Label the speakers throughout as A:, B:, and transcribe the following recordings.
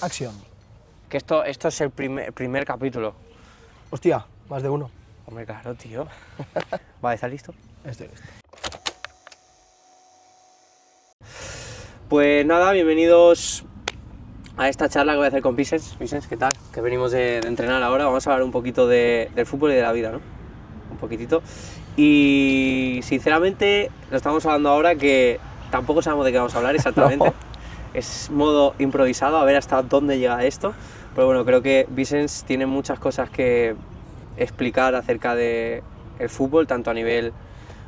A: Acción.
B: Que esto es el primer capítulo.
A: Hostia, más de uno.
B: Hombre, claro, tío. Vale, ¿estás listo?
A: Estoy listo.
B: Pues nada, bienvenidos a esta charla que voy a hacer con Vicens. Vicens, ¿qué tal? Que venimos de entrenar ahora. Vamos a hablar un poquito del fútbol y de la vida, ¿no? Un poquitito. Y sinceramente, lo estamos hablando ahora que tampoco sabemos de qué vamos a hablar exactamente. No. Es modo improvisado, a ver hasta dónde llega esto. Pero bueno, creo que Vicens tiene muchas cosas que explicar acerca del fútbol, tanto a nivel,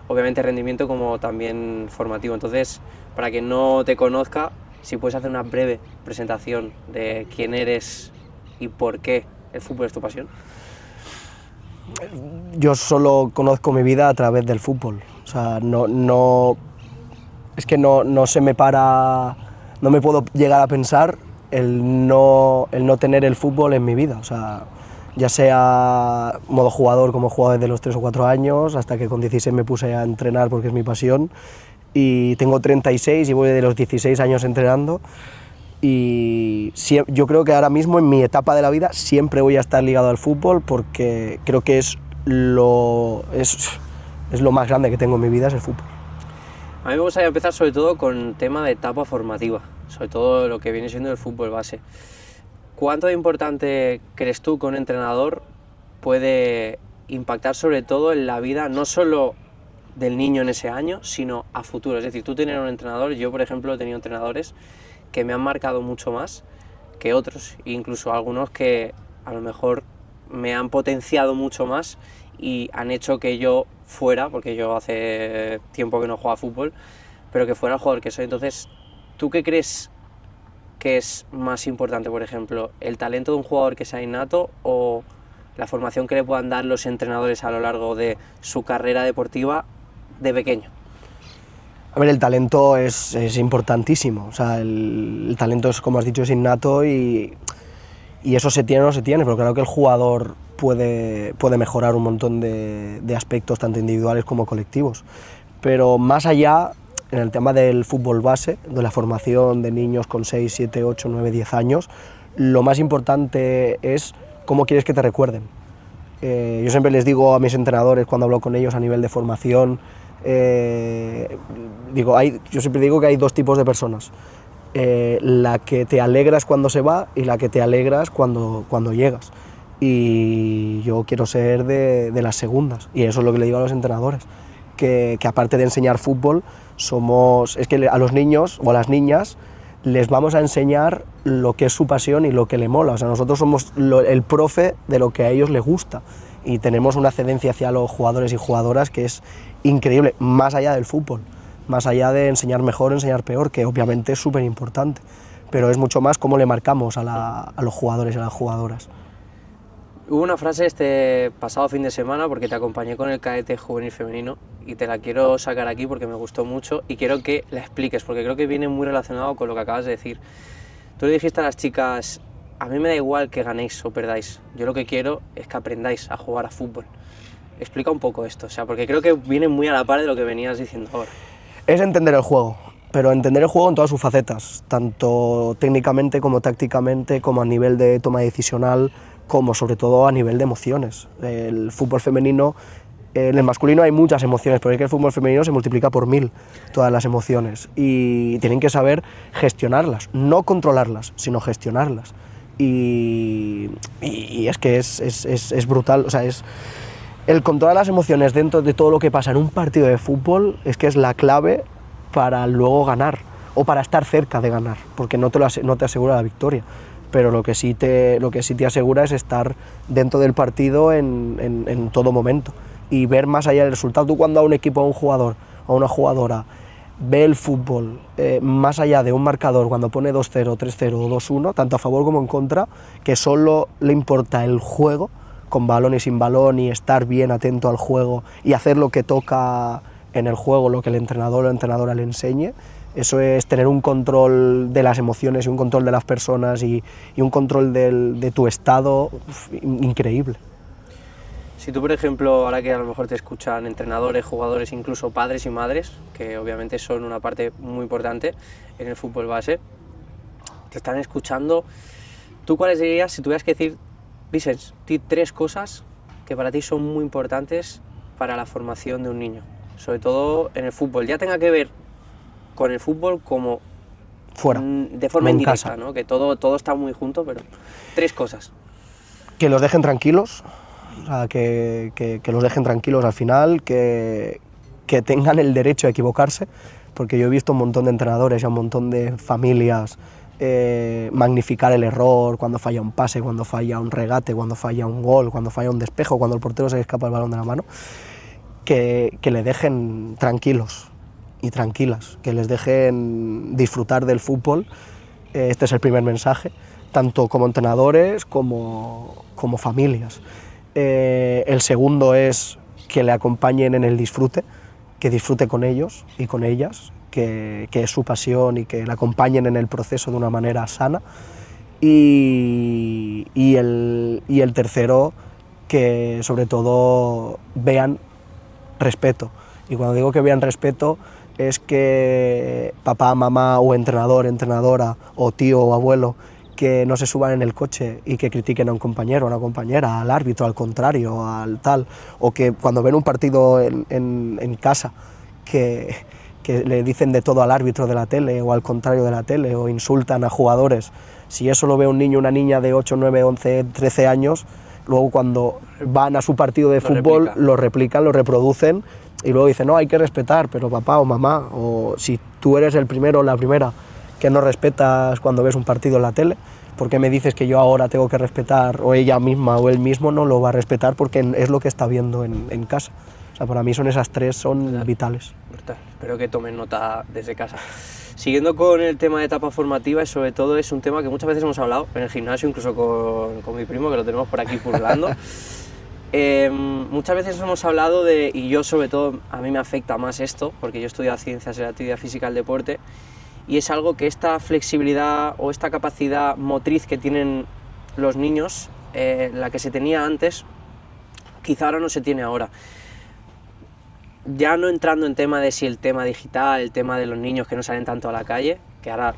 B: obviamente, rendimiento como también formativo. Entonces, para quien no te conozca, si puedes hacer una breve presentación de quién eres y por qué el fútbol es tu pasión.
A: Yo solo conozco mi vida a través del fútbol. O sea, no se me para, no me puedo llegar a pensar el no tener el fútbol en mi vida. O sea, ya sea modo jugador, como he jugado desde los 3 o 4 años, hasta que con 16 me puse a entrenar porque es mi pasión. Y tengo 36 y voy de los 16 años entrenando. Y yo creo que ahora mismo en mi etapa de la vida siempre voy a estar ligado al fútbol porque creo que es lo más grande que tengo en mi vida, es el fútbol.
B: A mí me gustaría empezar sobre todo con tema de etapa formativa, sobre todo lo que viene siendo el fútbol base. ¿Cuánto de importante crees tú que un entrenador puede impactar sobre todo en la vida, no solo del niño en ese año, sino a futuro? Es decir, tú tener un entrenador, yo por ejemplo he tenido entrenadores que me han marcado mucho más que otros, incluso algunos que a lo mejor me han potenciado mucho más y han hecho que yo fuera, porque yo hace tiempo que no juego a fútbol, pero que fuera el jugador que soy. Entonces, ¿tú qué crees que es más importante, por ejemplo, el talento de un jugador que sea innato o la formación que le puedan dar los entrenadores a lo largo de su carrera deportiva de pequeño?
A: A ver, el talento es importantísimo. O sea, el talento es, como has dicho, es innato y eso se tiene o no se tiene, pero claro que el jugador puede mejorar un montón de aspectos, tanto individuales como colectivos. Pero más allá, en el tema del fútbol base, de la formación de niños con 6, 7, 8, 9, 10 años, lo más importante es cómo quieres que te recuerden. Yo siempre les digo a mis entrenadores cuando hablo con ellos a nivel de formación, yo siempre digo que hay 2 tipos de personas. La que te alegras cuando se va y la que te alegras cuando llegas. Y yo quiero ser de las segundas, y eso es lo que le digo a los entrenadores, que aparte de enseñar fútbol, es que a los niños o a las niñas les vamos a enseñar lo que es su pasión y lo que le mola. O sea, nosotros somos el profe de lo que a ellos les gusta y tenemos una ascendencia hacia los jugadores y jugadoras que es increíble, más allá del fútbol, más allá de enseñar mejor, enseñar peor, que obviamente es súper importante, pero es mucho más cómo le marcamos a los jugadores y a las jugadoras.
B: Hubo una frase este pasado fin de semana, porque te acompañé con el cadete juvenil femenino, y te la quiero sacar aquí porque me gustó mucho y quiero que la expliques, porque creo que viene muy relacionado con lo que acabas de decir. Tú le dijiste a las chicas: a mí me da igual que ganéis o perdáis, yo lo que quiero es que aprendáis a jugar a fútbol. Explica un poco esto, o sea, porque creo que viene muy a la par de lo que venías diciendo ahora.
A: Es entender el juego, pero entender el juego en todas sus facetas, tanto técnicamente como tácticamente, como a nivel de toma decisional, como sobre todo a nivel de emociones. El fútbol femenino, en el masculino hay muchas emociones, pero es que el fútbol femenino se multiplica por 1000 todas las emociones y tienen que saber gestionarlas, no controlarlas, sino gestionarlas. Y es que es brutal, o sea, el controlar las emociones dentro de todo lo que pasa en un partido de fútbol es que es la clave para luego ganar o para estar cerca de ganar, porque no te asegura la victoria, pero lo que sí te asegura es estar dentro del partido en todo momento y ver más allá del resultado. Tú cuando a un equipo, a un jugador o a una jugadora ve el fútbol más allá de un marcador, cuando pone 2-0, 3-0 o 2-1, tanto a favor como en contra, que solo le importa el juego, con balón y sin balón, y estar bien atento al juego y hacer lo que toca en el juego, lo que el entrenador o la entrenadora le enseñe, eso es tener un control de las emociones y un control de las personas y un control de tu estado increíble.
B: Si tú, por ejemplo, ahora que a lo mejor te escuchan entrenadores, jugadores, incluso padres y madres, que obviamente son una parte muy importante en el fútbol base, te están escuchando, ¿Tú cuáles dirías, si tuvieras que decir, Vicens, di 3 cosas que para ti son muy importantes para la formación de un niño? Sobre todo en el fútbol, ya tenga que ver con el fútbol como
A: Fuera,
B: de forma
A: en
B: indirecta,
A: casa.
B: ¿no? Que todo está muy junto, pero 3 cosas.
A: Que los dejen tranquilos, o sea, que los dejen tranquilos al final, que tengan el derecho a equivocarse, porque yo he visto un montón de entrenadores y a un montón de familias magnificar el error cuando falla un pase, cuando falla un regate, cuando falla un gol, cuando falla un despejo, cuando el portero se le escapa el balón de la mano, que le dejen tranquilos y tranquilas, que les dejen disfrutar del fútbol. Este es el primer mensaje, tanto como entrenadores como familias. El segundo es que le acompañen en el disfrute, que disfrute con ellos y con ellas, que es su pasión y que le acompañen en el proceso de una manera sana. Y el tercero, que sobre todo vean respeto. Y cuando digo que vean respeto, es que papá, mamá o entrenador, entrenadora o tío o abuelo que no se suban en el coche y que critiquen a un compañero, a una compañera, al árbitro, al contrario, al tal, o que cuando ven un partido en casa que le dicen de todo al árbitro de la tele o al contrario de la tele o insultan a jugadores. Si eso lo ve un niño o una niña de 8, 9, 11, 13 años, luego cuando van a su partido de fútbol lo replican, lo reproducen y luego dicen, no, hay que respetar, pero papá o mamá, o si tú eres el primero o la primera que no respetas cuando ves un partido en la tele, ¿por qué me dices que yo ahora tengo que respetar, o ella misma o él mismo no lo va a respetar porque es lo que está viendo en casa? O sea, para mí esas 3 son vitales.
B: Brutal. Espero que tomen nota desde casa. Siguiendo con el tema de etapa formativa, y sobre todo es un tema que muchas veces hemos hablado en el gimnasio, incluso con mi primo, que lo tenemos por aquí purlando. Muchas veces hemos hablado de, y yo sobre todo, a mí me afecta más esto, porque yo he estudiado ciencias de la actividad física del deporte, y es algo que esta flexibilidad o esta capacidad motriz que tienen los niños, la que se tenía antes, quizá ahora no se tiene ahora. Ya no entrando en tema de si el tema digital, el tema de los niños que no salen tanto a la calle, que ahora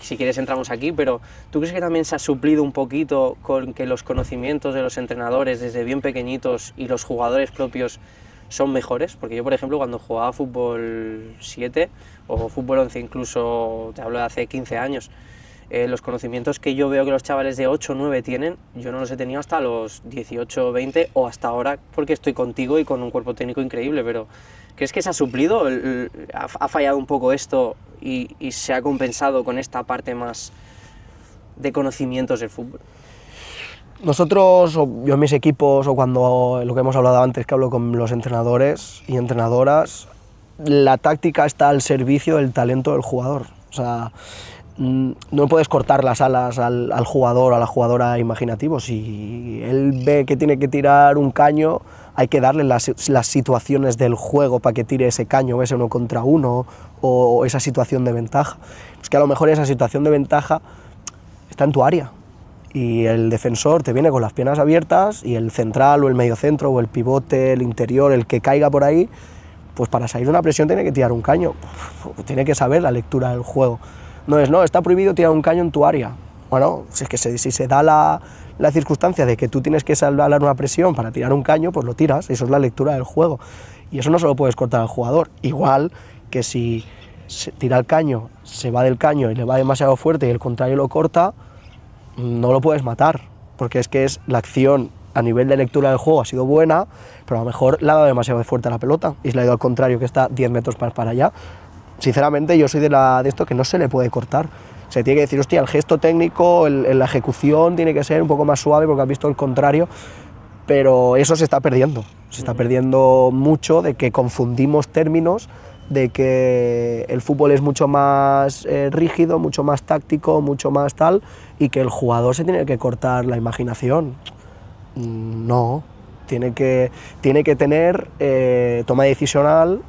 B: si quieres entramos aquí, pero ¿tú crees que también se ha suplido un poquito con que los conocimientos de los entrenadores desde bien pequeñitos y los jugadores propios son mejores? Porque yo, por ejemplo, cuando jugaba fútbol 7 o fútbol 11, incluso te hablo de hace 15 años, los conocimientos que yo veo que los chavales de 8 o 9 tienen, yo no los he tenido hasta los 18 o 20 o hasta ahora, porque estoy contigo y con un cuerpo técnico increíble, pero ¿crees que se ha suplido? ¿Ha fallado un poco esto y se ha compensado con esta parte más de conocimientos del fútbol?
A: Nosotros, o yo en mis equipos, o cuando lo que hemos hablado antes, que hablo con los entrenadores y entrenadoras, la táctica está al servicio del talento del jugador. O sea, no puedes cortar las alas al jugador o a la jugadora imaginativo. Si él ve que tiene que tirar un caño, hay que darle las situaciones del juego para que tire ese caño, ese 1 contra 1 o esa situación de ventaja. Es que a lo mejor esa situación de ventaja está en tu área y el defensor te viene con las piernas abiertas y el central o el mediocentro o el pivote, el interior, el que caiga por ahí, pues para salir de una presión tiene que tirar un caño, tiene que saber la lectura del juego. No, está prohibido tirar un caño en tu área. Bueno, si es que si se da la circunstancia de que tú tienes que salvar una presión para tirar un caño, pues lo tiras, eso es la lectura del juego. Y eso no se lo puedes cortar al jugador. Igual que si se tira el caño, se va del caño y le va demasiado fuerte y el contrario lo corta, no lo puedes matar, porque es que es la acción a nivel de lectura del juego ha sido buena, pero a lo mejor le ha dado demasiado fuerte a la pelota y se le ha ido al contrario, que está 10 metros para allá. Sinceramente, yo soy de esto que no se le puede cortar. Se tiene que decir, hostia, el gesto técnico, la ejecución tiene que ser un poco más suave porque has visto el contrario, pero eso se está perdiendo. Se está perdiendo mucho, de que confundimos términos, de que el fútbol es mucho más rígido, mucho más táctico, mucho más tal, y que el jugador se tiene que cortar la imaginación. No, tiene que tener toma decisional,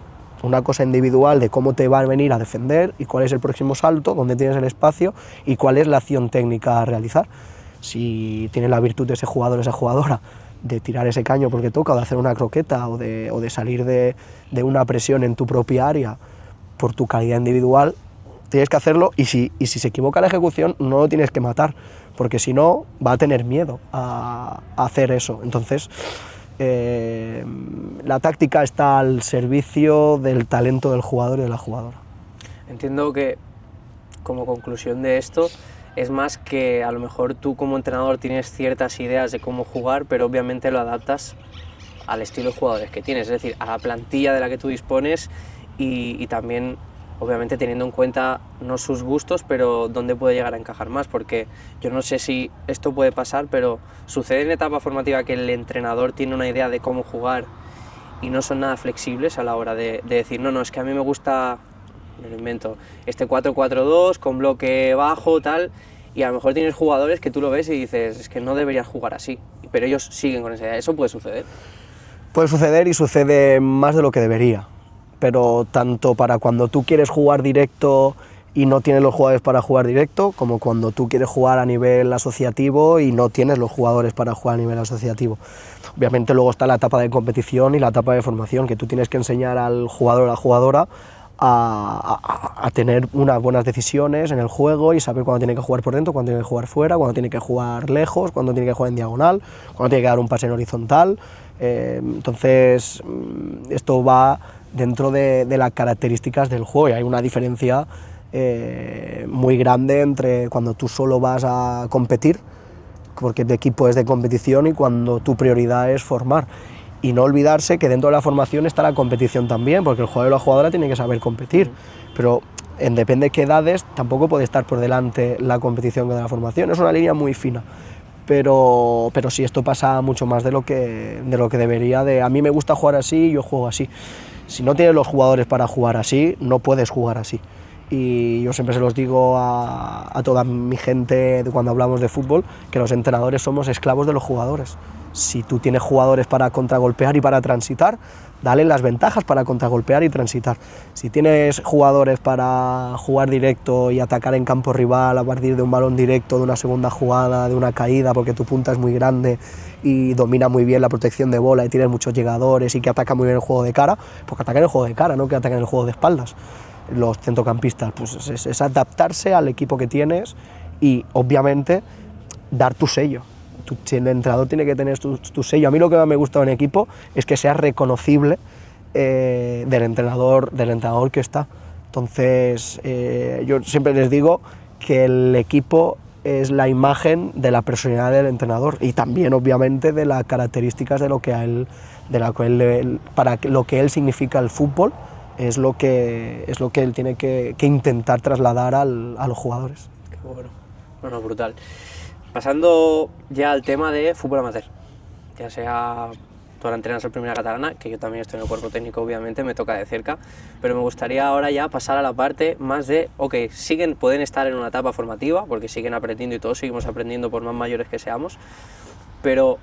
A: una cosa individual de cómo te va a venir a defender y cuál es el próximo salto, dónde tienes el espacio y cuál es la acción técnica a realizar. Si tiene la virtud de ese jugador o esa jugadora de tirar ese caño porque toca, o de hacer una croqueta, o de salir de una presión en tu propia área por tu calidad individual, tienes que hacerlo, y si se equivoca la ejecución no lo tienes que matar, porque si no va a tener miedo a hacer eso. Entonces la táctica está al servicio del talento del jugador y de la jugadora.
B: Entiendo que como conclusión de esto es más que a lo mejor tú como entrenador tienes ciertas ideas de cómo jugar, pero obviamente lo adaptas al estilo de jugadores que tienes, es decir, a la plantilla de la que tú dispones y también obviamente teniendo en cuenta no sus gustos, pero dónde puede llegar a encajar más, porque yo no sé si esto puede pasar, pero sucede en la etapa formativa que el entrenador tiene una idea de cómo jugar y no son nada flexibles a la hora de decir, no, es que a mí me gusta, me lo invento, este 4-4-2 con bloque bajo, tal, y a lo mejor tienes jugadores que tú lo ves y dices, es que no deberías jugar así, pero ellos siguen con esa idea. ¿Eso puede suceder?
A: Puede suceder, y sucede más de lo que debería, pero tanto para cuando tú quieres jugar directo y no tienes los jugadores para jugar directo, como cuando tú quieres jugar a nivel asociativo y no tienes los jugadores para jugar a nivel asociativo. Obviamente luego está la etapa de competición y la etapa de formación, que tú tienes que enseñar al jugador o a la jugadora a tener unas buenas decisiones en el juego y saber cuándo tiene que jugar por dentro, cuándo tiene que jugar fuera, cuándo tiene que jugar lejos, cuándo tiene que jugar en diagonal, cuándo tiene que dar un pase en horizontal. Entonces esto va dentro de las características del juego, y hay una diferencia muy grande entre cuando tú solo vas a competir, porque el equipo es de competición, y cuando tu prioridad es formar. Y no olvidarse que dentro de la formación está la competición también, porque el jugador o la jugadora tiene que saber competir, pero depende de qué edades tampoco puede estar por delante la competición que de la formación. Es una línea muy fina, pero sí, esto pasa mucho más de lo que debería. A mí me gusta jugar así, yo juego así. Si no tienes los jugadores para jugar así, no puedes jugar así. Y yo siempre se los digo a toda mi gente cuando hablamos de fútbol, que los entrenadores somos esclavos de los jugadores. Si tú tienes jugadores para contragolpear y para transitar, dale las ventajas para contragolpear y transitar. Si tienes jugadores para jugar directo y atacar en campo rival a partir de un balón directo, de una segunda jugada, de una caída, porque tu punta es muy grande y domina muy bien la protección de bola y tienes muchos llegadores y que ataca muy bien el juego de cara, pues que ataquen el juego de cara, no que ataquen el juego de espaldas. Los centrocampistas, pues es adaptarse al equipo que tienes y obviamente dar tu sello. El entrenador tiene que tener tu sello. A mí lo que más me gusta de un equipo es que sea reconocible del entrenador que está. Entonces yo siempre les digo que el equipo es la imagen de la personalidad del entrenador y también obviamente de las características de lo que a él, para lo que él significa el fútbol. Es lo que él tiene que intentar trasladar a los jugadores.
B: Qué bueno, brutal. Pasando ya al tema de fútbol amateur, ya sea tú ahora entrenas en Primera Catalana, que yo también estoy en el cuerpo técnico, obviamente me toca de cerca, pero me gustaría ahora ya pasar a la parte más de, pueden estar en una etapa formativa, porque siguen aprendiendo y todos seguimos aprendiendo por más mayores que seamos, pero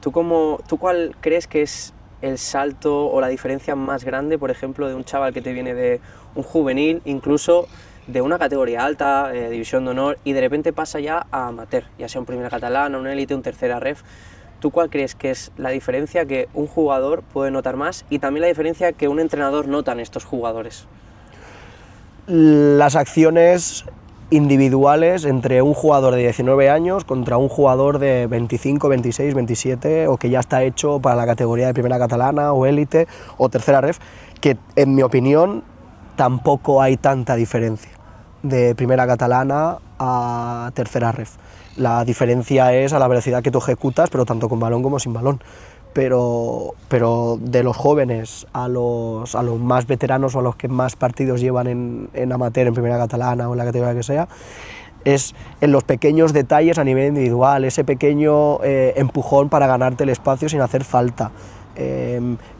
B: ¿tú cuál crees que es el salto o la diferencia más grande, por ejemplo, de un chaval que te viene de un juvenil, incluso de una categoría alta, división de honor, y de repente pasa ya a amateur, ya sea un Primera Catalana, un élite, un tercera ref? ¿Tú cuál crees que es la diferencia que un jugador puede notar más y también la diferencia que un entrenador nota en estos jugadores?
A: Las acciones individuales entre un jugador de 19 años contra un jugador de 25, 26, 27 o que ya está hecho para la categoría de Primera Catalana o élite o tercera ref, que en mi opinión tampoco hay tanta diferencia de Primera Catalana a tercera ref. La diferencia es a la velocidad que tú ejecutas, pero tanto con balón como sin balón. Pero de los jóvenes a los más veteranos o a los que más partidos llevan en amateur, en Primera Catalana o en la categoría que sea, es en los pequeños detalles a nivel individual, ese pequeño empujón para ganarte el espacio sin hacer falta,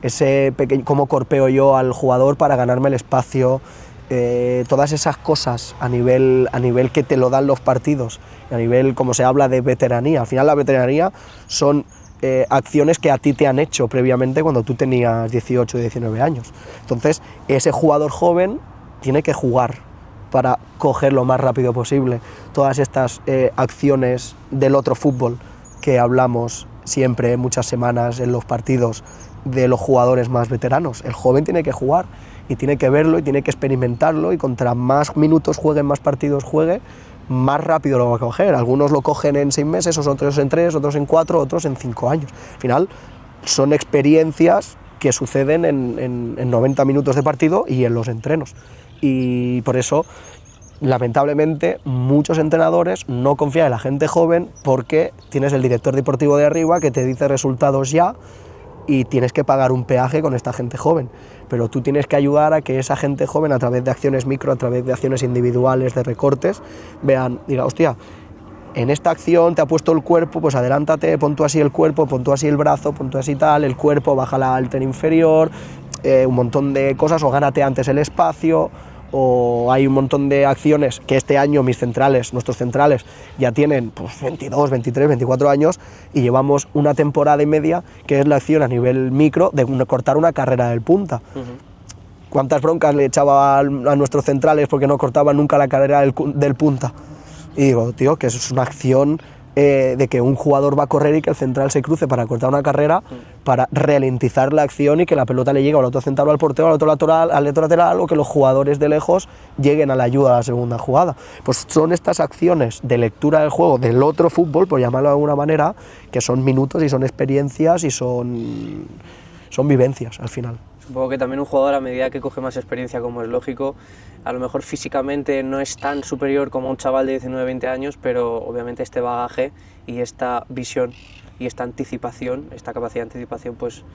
A: ese pequeño cómo corpeo yo al jugador para ganarme el espacio, todas esas cosas a nivel que te lo dan los partidos, a nivel como se habla de veteranía. Al final la veteranía son acciones que a ti te han hecho previamente cuando tú tenías 18 o 19 años. Entonces, ese jugador joven tiene que jugar para coger lo más rápido posible todas estas acciones del otro fútbol que hablamos siempre, muchas semanas en los partidos, de los jugadores más veteranos. El joven tiene que jugar y tiene que verlo y tiene que experimentarlo, y contra más minutos juegue, más partidos juegue, más rápido lo va a coger. Algunos lo cogen en 6 meses, otros en 3, otros en 4, otros en 5 años. Al final son experiencias que suceden en 90 minutos de partido y en los entrenos. Y por eso, lamentablemente, muchos entrenadores no confían en la gente joven, porque tienes el director deportivo de arriba que te dice resultados ya y tienes que pagar un peaje con esta gente joven. Pero tú tienes que ayudar a que esa gente joven, a través de acciones micro, a través de acciones individuales, de recortes, diga, hostia, en esta acción te ha puesto el cuerpo, pues adelántate, pon tú así el cuerpo, pon tú así el brazo, pon tú así tal, el cuerpo, baja la halter inferior, un montón de cosas, o gánate antes el espacio, o hay un montón de acciones que este año nuestros centrales ya tienen pues 22, 23, 24 años, y llevamos una temporada y media que es la acción a nivel micro de cortar una carrera del punta. ¿Cuántas broncas le echaba a nuestros centrales porque no cortaban nunca la carrera del punta? Y digo, tío, que eso es una acción de que un jugador va a correr y que el central se cruce para cortar una carrera, para ralentizar la acción y que la pelota le llegue al otro central o al portero, al otro lateral, o que los jugadores de lejos lleguen a la ayuda a la segunda jugada. Pues son estas acciones de lectura del juego del otro fútbol, por llamarlo de alguna manera, que son minutos y son experiencias y son vivencias al final.
B: Supongo que también un jugador, a medida que coge más experiencia, como es lógico, a lo mejor físicamente no es tan superior como un chaval de 19, 20 años, pero obviamente este bagaje y esta visión y esta anticipación, esta capacidad de anticipación, pues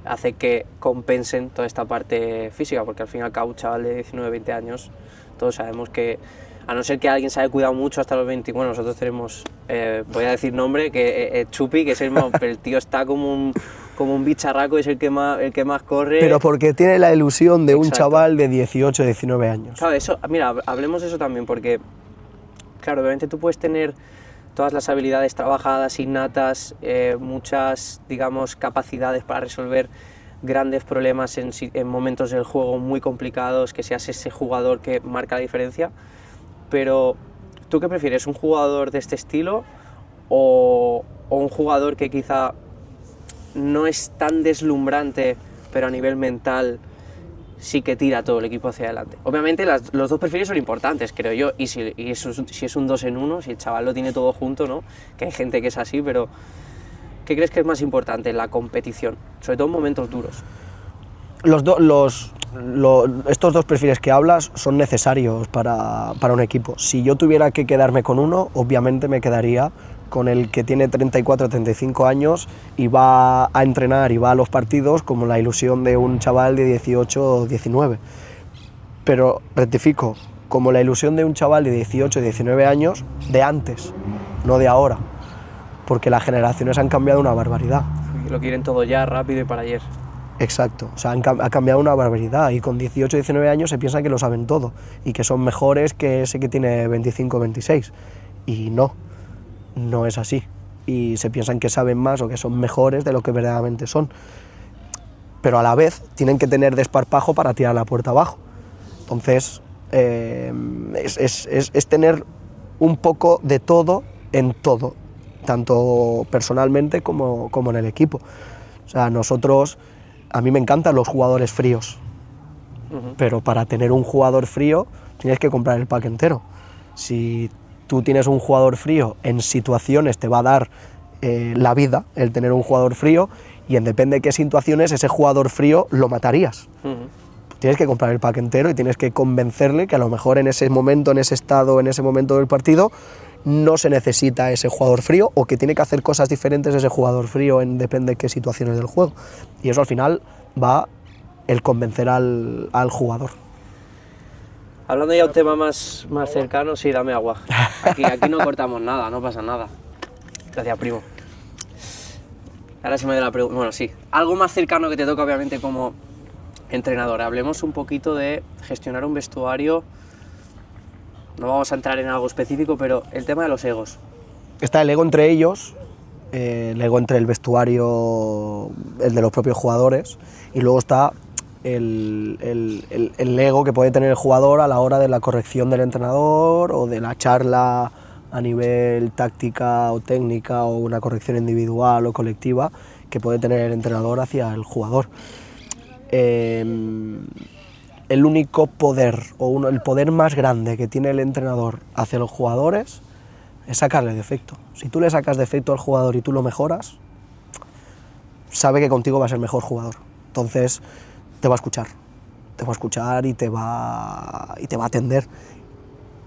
B: hace que compensen toda esta parte física, porque al fin y al cabo un chaval de 19, 20 años, todos sabemos que, a no ser que alguien se haya cuidado mucho hasta los 20, bueno, nosotros tenemos, voy a decir nombre, que Chupi, que es pero el tío está como un bicharraco, es el que más corre.
A: Pero porque tiene la ilusión de un
B: Exacto.
A: chaval de 18, 19 años.
B: Claro, eso, mira, hablemos de eso también, porque, claro, obviamente tú puedes tener todas las habilidades trabajadas, innatas, muchas, digamos, capacidades para resolver grandes problemas en momentos del juego muy complicados, que seas ese jugador que marca la diferencia, pero ¿tú qué prefieres? ¿Un jugador de este estilo o un jugador que quizá no es tan deslumbrante, pero a nivel mental sí que tira todo el equipo hacia adelante? Obviamente los dos perfiles son importantes, creo yo, y si es un 2 en 1, si el chaval lo tiene todo junto, ¿no? Que hay gente que es así, pero ¿qué crees que es más importante en la competición? Sobre todo en momentos duros.
A: Estos dos perfiles que hablas son necesarios para un equipo. Si yo tuviera que quedarme con uno, obviamente me quedaría con el que tiene 34 o 35 años y va a entrenar y va a los partidos como la ilusión de un chaval de 18 o 19. Pero rectifico, como la ilusión de un chaval de 18 o 19 años de antes, no de ahora, porque las generaciones han cambiado una barbaridad.
B: Lo quieren todo ya, rápido y para ayer.
A: Exacto, o sea, ha cambiado una barbaridad, y con 18 o 19 años se piensa que lo saben todo y que son mejores que ese que tiene 25 o 26, y no es así, y se piensan que saben más o que son mejores de lo que verdaderamente son, pero a la vez tienen que tener desparpajo para tirar la puerta abajo. Entonces es tener un poco de todo en todo, tanto personalmente como en el equipo. O sea, a mí me encantan los jugadores fríos, pero para tener un jugador frío tienes que comprar el pack entero. Si tú tienes un jugador frío, en situaciones te va a dar la vida el tener un jugador frío, y en depende de qué situaciones ese jugador frío lo matarías. Tienes que comprar el pack entero y tienes que convencerle que a lo mejor en ese momento, en ese estado, en ese momento del partido, no se necesita ese jugador frío, o que tiene que hacer cosas diferentes ese jugador frío en depende de qué situaciones del juego. Y eso al final va el convencer al jugador.
B: Hablando ya de un tema más cercano, sí, dame agua. Aquí no cortamos nada, no pasa nada. Gracias, primo. Ahora se me da la pregunta. Bueno, sí. Algo más cercano que te toca, obviamente, como entrenador. Hablemos un poquito de gestionar un vestuario. No vamos a entrar en algo específico, pero el tema de los egos.
A: Está el ego entre ellos, el ego entre el vestuario, el de los propios jugadores, y luego está el ego que puede tener el jugador a la hora de la corrección del entrenador, o de la charla a nivel táctica o técnica, o una corrección individual o colectiva que puede tener el entrenador hacia el jugador. El el único poder, el poder más grande que tiene el entrenador hacia los jugadores es sacarle defecto. Si tú le sacas defecto al jugador y tú lo mejoras, sabe que contigo va a ser mejor jugador. Entonces te va a escuchar y te va a atender.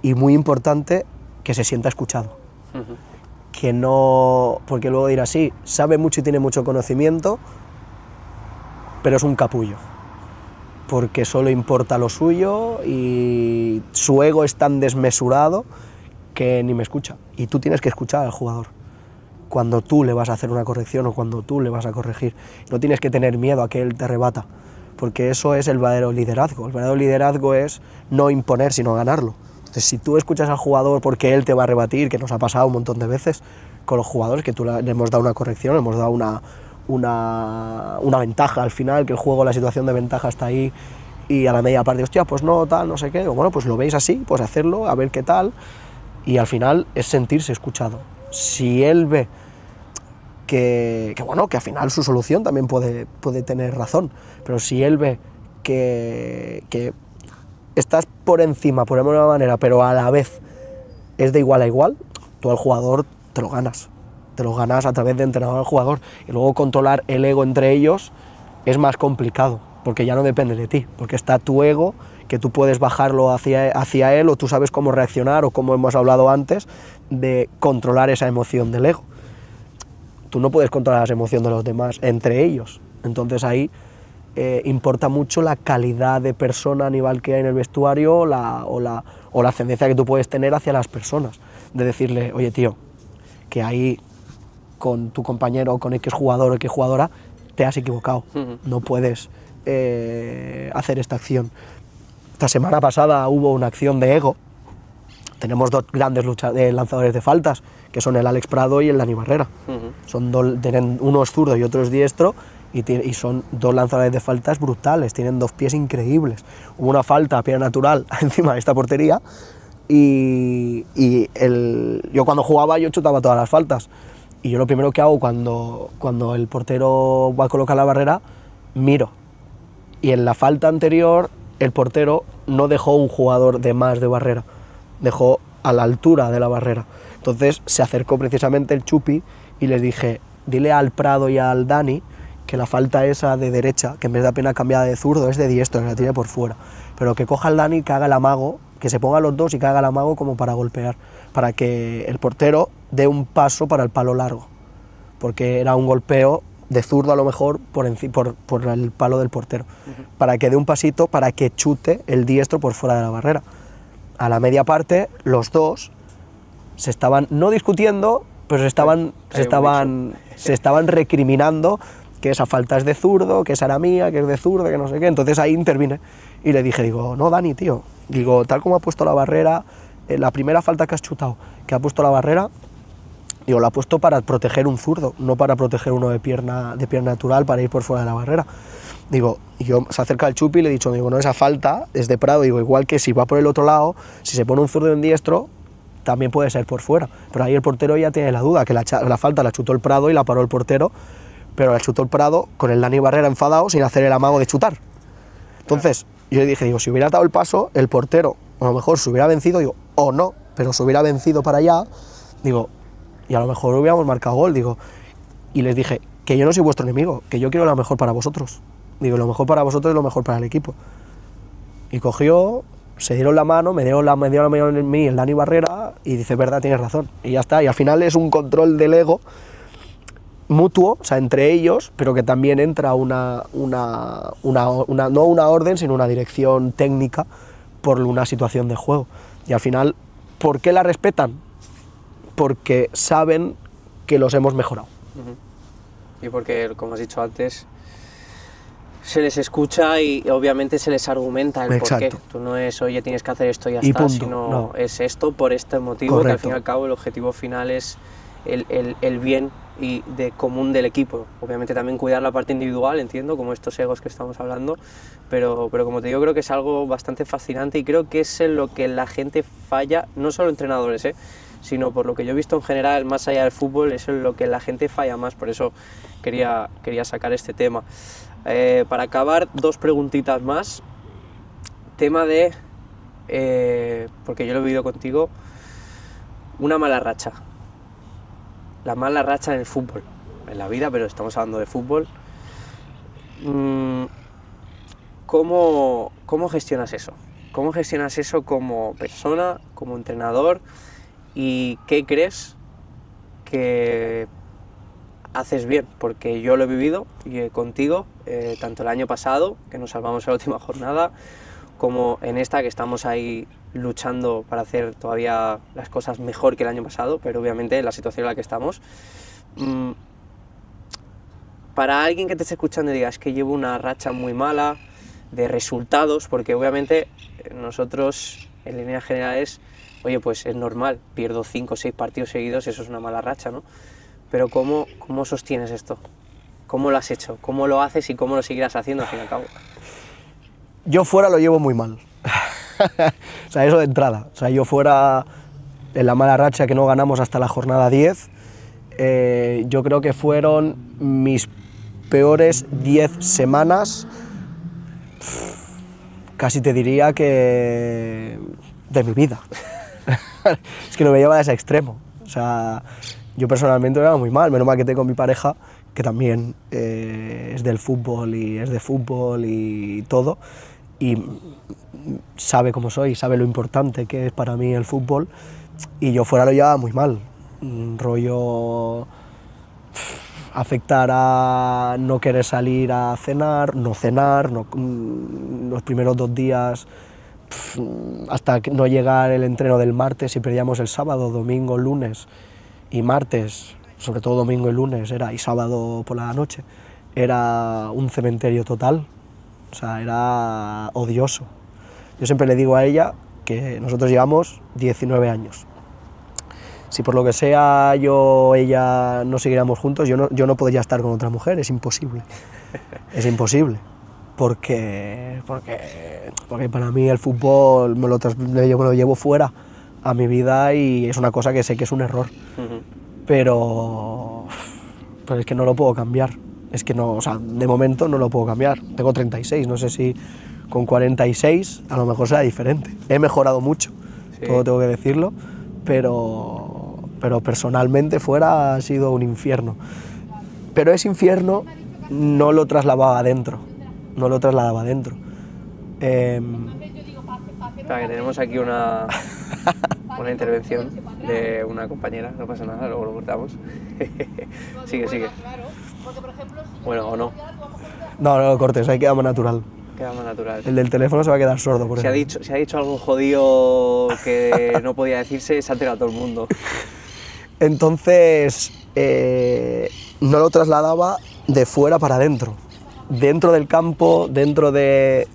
A: Y muy importante, que se sienta escuchado. Que no, porque luego dirá, sí, sabe mucho y tiene mucho conocimiento, pero es un capullo, porque solo importa lo suyo y su ego es tan desmesurado que ni me escucha. Y tú tienes que escuchar al jugador cuando tú le vas a hacer una corrección o cuando tú le vas a corregir. No tienes que tener miedo a que él te rebata, porque eso es el verdadero liderazgo. El verdadero liderazgo es no imponer, sino ganarlo. Entonces, si tú escuchas al jugador porque él te va a rebatir, que nos ha pasado un montón de veces con los jugadores, que tú le hemos dado una corrección, le hemos dado una ventaja al final, que el juego, la situación de ventaja está ahí, y a la media parte, hostia, pues no, tal, no sé qué, o bueno, pues lo veis así, pues hacerlo, a ver qué tal, y al final es sentirse escuchado. Si él ve que bueno, que al final su solución también puede tener razón, pero si él ve que estás por encima, por alguna manera, pero a la vez es de igual a igual, tú al jugador te lo ganas a través de entrenador al jugador, y luego controlar el ego entre ellos es más complicado, porque ya no depende de ti, porque está tu ego, que tú puedes bajarlo hacia él, o tú sabes cómo reaccionar, o como hemos hablado antes, de controlar esa emoción del ego. Tú no puedes controlar las emociones de los demás entre ellos, entonces ahí importa mucho la calidad de persona a nivel que hay en el vestuario, o la ascendencia que tú puedes tener hacia las personas, de decirle, oye tío, que ahí con tu compañero, con X jugador o X jugadora, te has equivocado, no puedes hacer esta acción. Esta semana pasada hubo una acción de ego, tenemos dos grandes lanzadores de faltas, que son el Alex Prado y el Dani Barrera. Tienen uno es zurdo y otro es diestro, y son dos lanzadores de faltas brutales, tienen dos pies increíbles. Hubo una falta a pie natural encima de esta portería, y yo cuando jugaba yo chutaba todas las faltas, y yo lo primero que hago cuando el portero va a colocar la barrera, miro, y en la falta anterior el portero no dejó un jugador de más de barrera, dejó a la altura de la barrera. Entonces se acercó precisamente el Chupi y les dije, dile al Prado y al Dani que la falta esa de derecha, que en vez de apenas cambiada de zurdo, es de diestro, que la tiene por fuera, pero que coja al Dani, que haga el amago, que se ponga los dos y que haga el amago como para golpear, para que el portero dé un paso para el palo largo, porque era un golpeo de zurdo a lo mejor por el palo del portero, para que dé un pasito, para que chute el diestro por fuera de la barrera. A la media parte, los dos se estaban, no discutiendo, pero se estaban recriminando que esa falta es de zurdo, que esa era mía, que es de zurdo, que no sé qué. Entonces ahí intervine y le dije, digo, no, Dani, tío, digo, tal como ha puesto la barrera, la primera falta que has chutado, que ha puesto la barrera, digo, la ha puesto para proteger un zurdo, no para proteger uno de pierna natural para ir por fuera de la barrera. Digo, y yo se acerca el Chupi y le he dicho, digo, no, esa falta es de Prado, digo, igual que si va por el otro lado, si se pone un zurdo en diestro, también puede ser por fuera. Pero ahí el portero ya tiene la duda, que la falta la chutó el Prado y la paró el portero, pero la chutó el Prado con el Dani Barrera enfadado sin hacer el amago de chutar. Entonces, yo le dije, digo, si hubiera dado el paso, el portero a lo mejor se hubiera vencido, digo, o no, pero se hubiera vencido para allá, digo, y a lo mejor hubiéramos marcado gol, digo, y les dije, que yo no soy vuestro enemigo, que yo quiero lo mejor para vosotros. Digo, lo mejor para vosotros es lo mejor para el equipo. Y cogió, se dieron la mano, me dio la mano en mí el Dani Barrera, y dice, verdad, tienes razón. Y ya está, y al final es un control del ego mutuo, o sea, entre ellos, pero que también entra no una orden, sino una dirección técnica por una situación de juego. Y al final, ¿por qué la respetan? Porque saben que los hemos mejorado.
B: Y porque, como has dicho antes, se les escucha y obviamente se les argumenta el porqué. Tú no es, oye, tienes que hacer esto y ya está, punto, sino no. Es esto por este motivo. Correcto. Que al fin y al cabo el objetivo final es el bien y de común del equipo. Obviamente también cuidar la parte individual, entiendo, como estos egos que estamos hablando, pero como te digo, creo que es algo bastante fascinante y creo que es en lo que la gente falla, no solo entrenadores, sino por lo que yo he visto en general, más allá del fútbol, es en lo que la gente falla más, por eso quería sacar este tema. Para acabar, dos preguntitas más. tema de, porque yo lo he vivido contigo, una mala racha. La mala racha en el fútbol, en la vida, pero estamos hablando de fútbol. ¿Cómo gestionas eso? ¿Cómo gestionas eso como persona, como entrenador? ¿Y qué crees que haces bien? Porque yo lo he vivido contigo, tanto el año pasado, que nos salvamos en la última jornada, como en esta, que estamos ahí luchando para hacer todavía las cosas mejor que el año pasado, pero obviamente en la situación en la que estamos. Para alguien que te esté escuchando y diga, es que llevo una racha muy mala de resultados, porque obviamente nosotros en líneas generales, oye, pues es normal, pierdo 5 o 6 partidos seguidos, eso es una mala racha, ¿no? Pero ¿cómo sostienes esto? ¿Cómo lo has hecho? ¿Cómo lo haces y cómo lo seguirás haciendo al fin y al cabo?
A: Yo fuera lo llevo muy mal. O sea, eso de entrada. O sea, yo fuera en la mala racha que no ganamos hasta la jornada 10, yo creo que fueron mis peores 10 semanas, casi te diría que de mi vida. Es que no me lleva a ese extremo. O sea, yo personalmente me iba muy mal, menos mal que tengo mi pareja, que también es del fútbol y es de fútbol y todo, y sabe cómo soy, sabe lo importante que es para mí el fútbol, y yo fuera lo llevaba muy mal. Rollo afectar a no querer salir a cenar, no cenar, los primeros 2 días hasta no llegar el entreno del martes, y perdíamos el sábado, domingo, lunes y martes, sobre todo domingo y lunes, y sábado por la noche, era un cementerio total. O sea, era odioso. Yo siempre le digo a ella que nosotros llevamos 19 años. Si por lo que sea yo o ella no seguiríamos juntos, yo no podría estar con otra mujer, es imposible. Es imposible. Porque para mí el fútbol me lo llevo fuera a mi vida, y es una cosa que sé que es un error. Pero es que no lo puedo cambiar. Es que no, o sea, de momento no lo puedo cambiar. Tengo 36, no sé si con 46 a lo mejor será diferente. He mejorado mucho, sí, todo tengo que decirlo, pero personalmente fuera ha sido un infierno. Pero ese infierno no lo trasladaba adentro, no lo trasladaba adentro.
B: Espera, que tenemos aquí una intervención de una compañera, no pasa nada, luego lo cortamos. Sigue. Bueno, o no.
A: No lo cortes, ahí queda más natural.
B: Queda más natural.
A: El del teléfono se va a quedar sordo por eso.
B: Si ha dicho algo jodido que no podía decirse, se ha enterado todo el mundo.
A: Entonces, no lo trasladaba de fuera para adentro. Dentro del campo,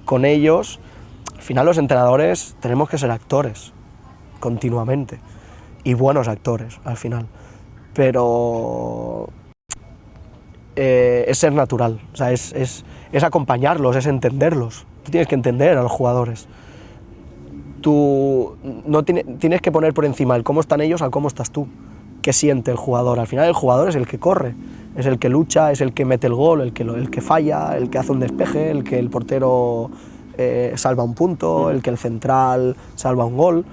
A: con ellos, al final los entrenadores tenemos que ser actores, continuamente, y buenos actores, al final. Pero es ser natural, o sea, es acompañarlos, es entenderlos. Tú tienes que entender a los jugadores. Tú no tienes que poner por encima el cómo están ellos al cómo estás tú. ¿Qué siente el jugador? Al final el jugador es el que corre, es el que lucha, es el que mete el gol, el que falla, el que hace un despeje, el que el portero salva un punto, el que el central salva un gol.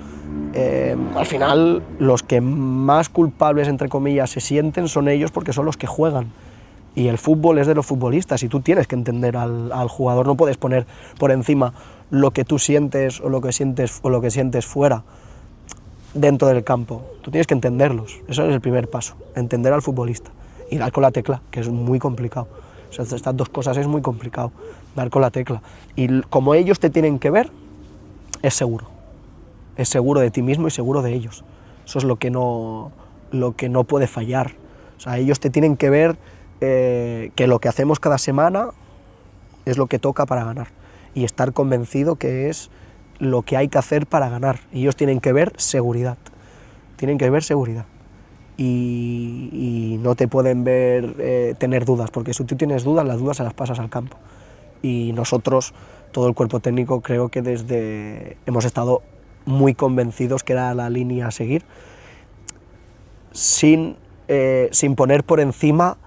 A: Al final los que más culpables, entre comillas, se sienten son ellos, porque son los que juegan. Y el fútbol es de los futbolistas, y tú tienes que entender al jugador. No puedes poner por encima lo que tú sientes o lo que sientes fuera, dentro del campo. Tú tienes que entenderlos. Eso es el primer paso, entender al futbolista y dar con la tecla, que es muy complicado. O sea, estas 2 cosas es muy complicado, dar con la tecla. Y como ellos te tienen que ver, es seguro de ti mismo y seguro de ellos. Eso es lo que no puede fallar. O sea, ellos te tienen que ver que lo que hacemos cada semana es lo que toca para ganar, y estar convencido que es lo que hay que hacer para ganar. Y ellos tienen que ver seguridad, y no te pueden ver tener dudas, porque si tú tienes dudas, las dudas se las pasas al campo. Y nosotros, todo el cuerpo técnico, creo que hemos estado muy convencidos que era la línea a seguir, sin poner por encima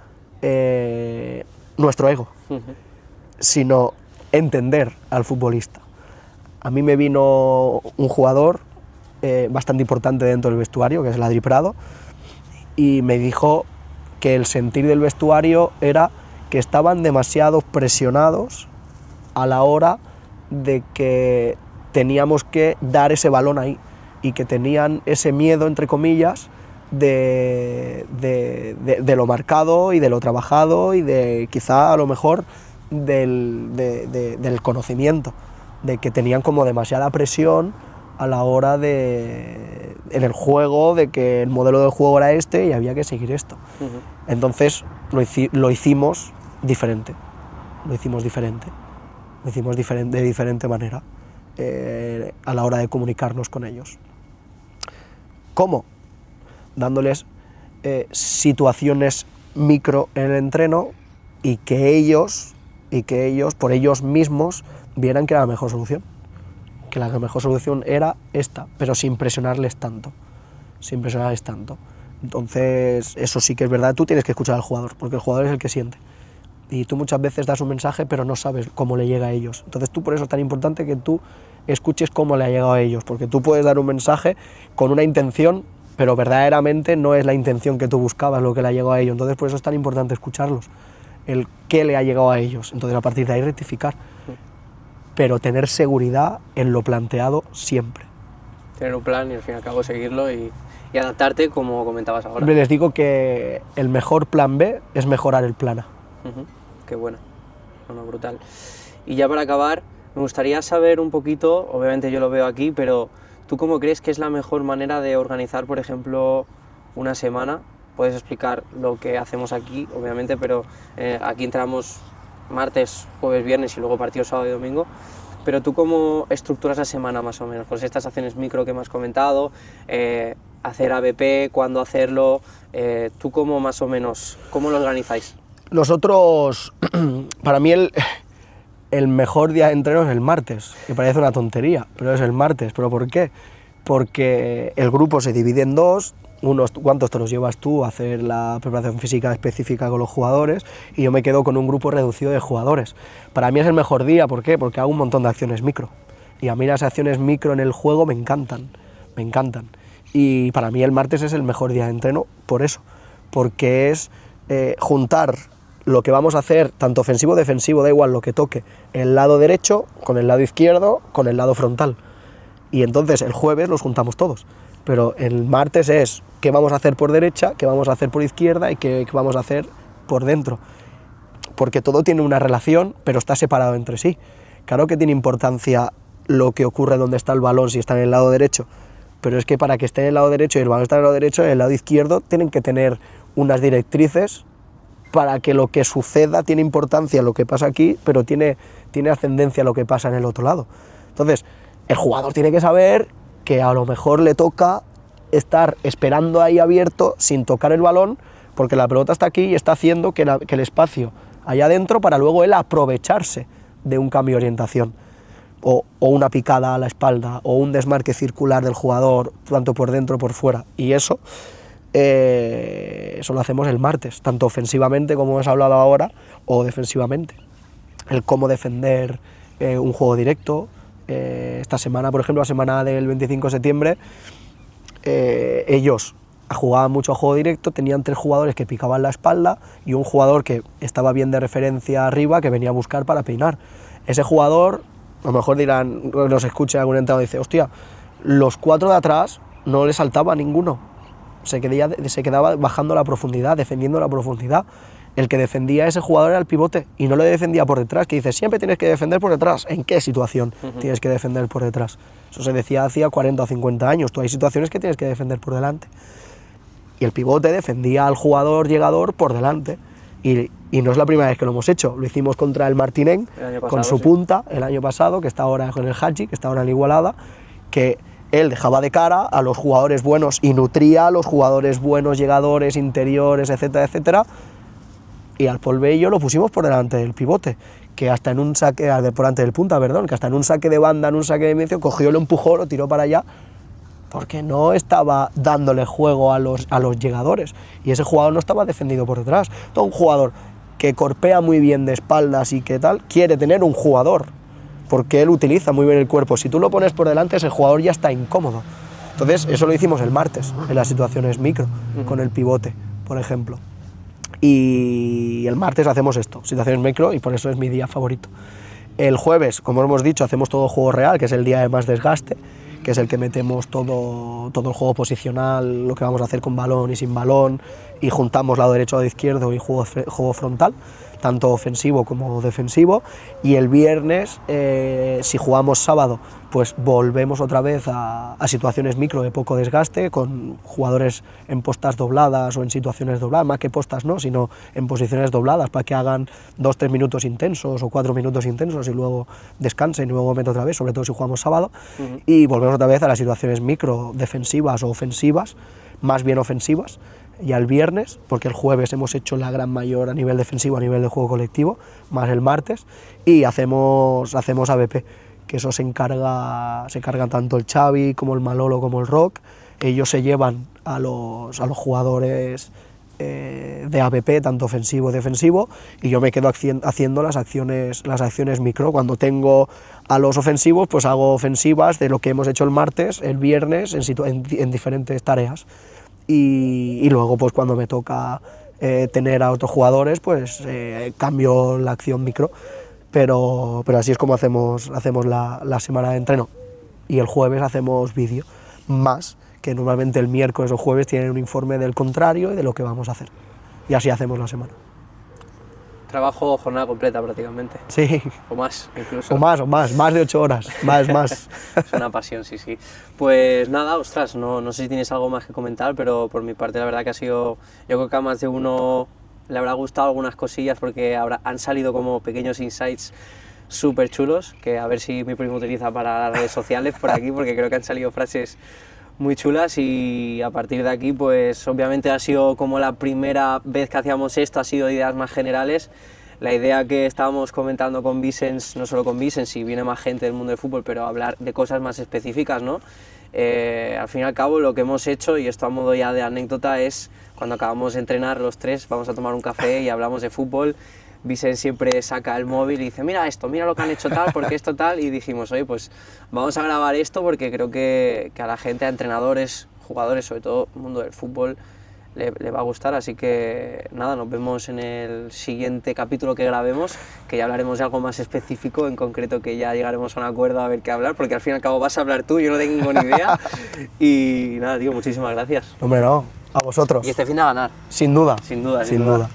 A: nuestro ego, sino entender al futbolista. A mí me vino un jugador bastante importante dentro del vestuario, que es el Adri Prado, y me dijo que el sentir del vestuario era que estaban demasiado presionados a la hora de que teníamos que dar ese balón ahí, y que tenían ese miedo, entre comillas, de lo marcado y de lo trabajado y de quizá a lo mejor del conocimiento, de que tenían como demasiada presión a la hora en el juego, de que el modelo del juego era este y había que seguir esto. Entonces lo hicimos diferente, de diferente manera a la hora de comunicarnos con ellos. ¿Cómo? Dándoles situaciones micro en el entreno y que ellos por ellos mismos vieran que era la mejor solución, que la mejor solución era esta, pero sin presionarles tanto. Entonces, eso sí que es verdad, tú tienes que escuchar al jugador, porque el jugador es el que siente. Y tú muchas veces das un mensaje, pero no sabes cómo le llega a ellos. Entonces tú, por eso es tan importante que tú escuches cómo le ha llegado a ellos, porque tú puedes dar un mensaje con una intención, pero verdaderamente no es la intención que tú buscabas lo que le ha llegado a ellos. Entonces por eso es tan importante escucharlos, el qué le ha llegado a ellos. Entonces a partir de ahí rectificar, pero tener seguridad en lo planteado siempre.
B: Tener un plan y al fin y al cabo seguirlo y adaptarte, como comentabas ahora.
A: Les digo que el mejor plan B es mejorar el plan A.
B: Qué bueno, brutal. Y ya para acabar, me gustaría saber un poquito, obviamente yo lo veo aquí, pero ¿tú cómo crees que es la mejor manera de organizar, por ejemplo, una semana? Puedes explicar lo que hacemos aquí, obviamente, pero aquí entramos martes, jueves, viernes y luego partido sábado y domingo. Pero ¿tú cómo estructuras la semana más o menos? Pues estas acciones micro que me has comentado, hacer ABP, cuándo hacerlo, ¿tú cómo más o menos, cómo lo organizáis?
A: Nosotros, para mí el mejor día de entreno es el martes, que parece una tontería, pero es el martes. ¿Pero por qué? Porque el grupo se divide en dos, unos cuantos te los llevas tú a hacer la preparación física específica con los jugadores, y yo me quedo con un grupo reducido de jugadores. Para mí es el mejor día, ¿por qué? Porque hago un montón de acciones micro, y a mí las acciones micro en el juego me encantan, y para mí el martes es el mejor día de entreno por eso, porque es juntar lo que vamos a hacer, tanto ofensivo o defensivo, da igual lo que toque, el lado derecho con el lado izquierdo con el lado frontal. Y entonces el jueves los juntamos todos, pero el martes es qué vamos a hacer por derecha, qué vamos a hacer por izquierda y qué vamos a hacer por dentro, porque todo tiene una relación, pero está separado entre sí. Claro que tiene importancia lo que ocurre donde está el balón si está en el lado derecho, pero es que para que esté en el lado derecho y el balón está en el lado derecho, en el lado izquierdo tienen que tener unas directrices para que lo que suceda tiene importancia lo que pasa aquí, pero tiene ascendencia lo que pasa en el otro lado. Entonces, el jugador tiene que saber que a lo mejor le toca estar esperando ahí abierto sin tocar el balón, porque la pelota está aquí y está haciendo que el espacio allá adentro para luego él aprovecharse de un cambio de orientación, o una picada a la espalda, o un desmarque circular del jugador, tanto por dentro como por fuera. Y eso lo hacemos el martes, tanto ofensivamente como hemos hablado ahora, o defensivamente. El cómo defender un juego directo. Esta semana, por ejemplo, la semana del 25 de septiembre, ellos jugaban mucho a juego directo, tenían 3 jugadores que picaban la espalda y un jugador que estaba bien de referencia arriba que venía a buscar para peinar. Ese jugador, a lo mejor dirán, nos escucha algún entrenador y dice, hostia, los 4 de atrás no le saltaba a ninguno, se quedaba bajando la profundidad, defendiendo la profundidad. El que defendía a ese jugador era el pivote y no le defendía por detrás, que dice, siempre tienes que defender por detrás. ¿En qué situación tienes que defender por detrás? Eso se decía hacía 40 o 50 años, tú hay situaciones que tienes que defender por delante. Y el pivote defendía al jugador llegador por delante. Y no es la primera vez que lo hemos hecho, lo hicimos contra el Martinenc, con su punta, el año pasado, que está ahora con el Hadji, que está ahora en la Igualada, que él dejaba de cara a los jugadores buenos y nutría a los jugadores buenos, llegadores, interiores, etcétera, etcétera. Y al Paul Bello lo pusimos por delante del pivote, que hasta en un saque, por delante del punta, perdón, que hasta en un saque de banda, en un saque de medio, cogió, lo empujó, lo tiró para allá, porque no estaba dándole juego a los llegadores, y ese jugador no estaba defendido por detrás. Todo un jugador que corpea muy bien de espaldas y que tal, quiere tener un jugador porque él utiliza muy bien el cuerpo. Si tú lo pones por delante, ese jugador ya está incómodo. Entonces, eso lo hicimos el martes, en las situaciones micro, con el pivote, por ejemplo. Y el martes hacemos esto, situaciones micro, y por eso es mi día favorito. El jueves, como hemos dicho, hacemos todo juego real, que es el día de más desgaste, que es el que metemos todo el juego posicional, lo que vamos a hacer con balón y sin balón, y juntamos lado derecho, lado izquierdo y juego frontal, tanto ofensivo como defensivo. Y el viernes, si jugamos sábado, pues volvemos otra vez a situaciones micro de poco desgaste, con jugadores en postas dobladas o en situaciones dobladas, más que postas no, sino en posiciones dobladas, para que hagan 2-3 minutos intensos o 4 minutos intensos y luego descansen y luego meto otra vez, sobre todo si jugamos sábado. Y volvemos otra vez a las situaciones micro defensivas o ofensivas, más bien ofensivas, y al viernes, porque el jueves hemos hecho la gran mayor a nivel defensivo, a nivel de juego colectivo, más el martes, y hacemos ABP, que eso se encarga tanto el Xavi como el Malolo como el Roc. Ellos se llevan a los jugadores de ABP, tanto ofensivo y defensivo, y yo me quedo haciendo las acciones micro. Cuando tengo a los ofensivos, pues hago ofensivas de lo que hemos hecho el martes, el viernes, en diferentes tareas. Y luego, pues cuando me toca tener a otros jugadores, pues cambio la acción micro. Pero así es como hacemos la semana de entreno. Y el jueves hacemos vídeo, más que normalmente el miércoles o jueves tienen un informe del contrario y de lo que vamos a hacer. Y así hacemos la semana.
B: Trabajo jornada completa prácticamente.
A: Sí.
B: O más, incluso.
A: O más de 8 horas, más.
B: Es una pasión, sí. Pues nada, ostras, no sé si tienes algo más que comentar, pero por mi parte la verdad que ha sido, yo creo que a más de uno le habrá gustado algunas cosillas, porque han salido como pequeños insights súper chulos, que a ver si mi primo utiliza para las redes sociales por aquí, porque creo que han salido frases muy chulas. Y a partir de aquí, pues obviamente ha sido como la primera vez que hacíamos esto, ha sido ideas más generales. La idea que estábamos comentando con Vicens, no solo con Vicens, si viene más gente del mundo del fútbol, pero hablar de cosas más específicas, ¿no? Al fin y al cabo, lo que hemos hecho, y esto a modo ya de anécdota, es cuando acabamos de entrenar los tres, vamos a tomar un café y hablamos de fútbol. Vicens siempre saca el móvil y dice, mira esto, mira lo que han hecho tal, porque esto tal, y dijimos, oye, pues vamos a grabar esto porque creo que a la gente, a entrenadores, jugadores, sobre todo el mundo del fútbol, le va a gustar. Así que nada, nos vemos en el siguiente capítulo que grabemos, que ya hablaremos de algo más específico, en concreto que ya llegaremos a un acuerdo a ver qué hablar, porque al fin y al cabo vas a hablar tú, yo no tengo ni idea. Y nada, tío, muchísimas gracias.
A: Hombre, no, a vosotros.
B: Y este fin de ganar.
A: Sin duda.
B: Sin duda.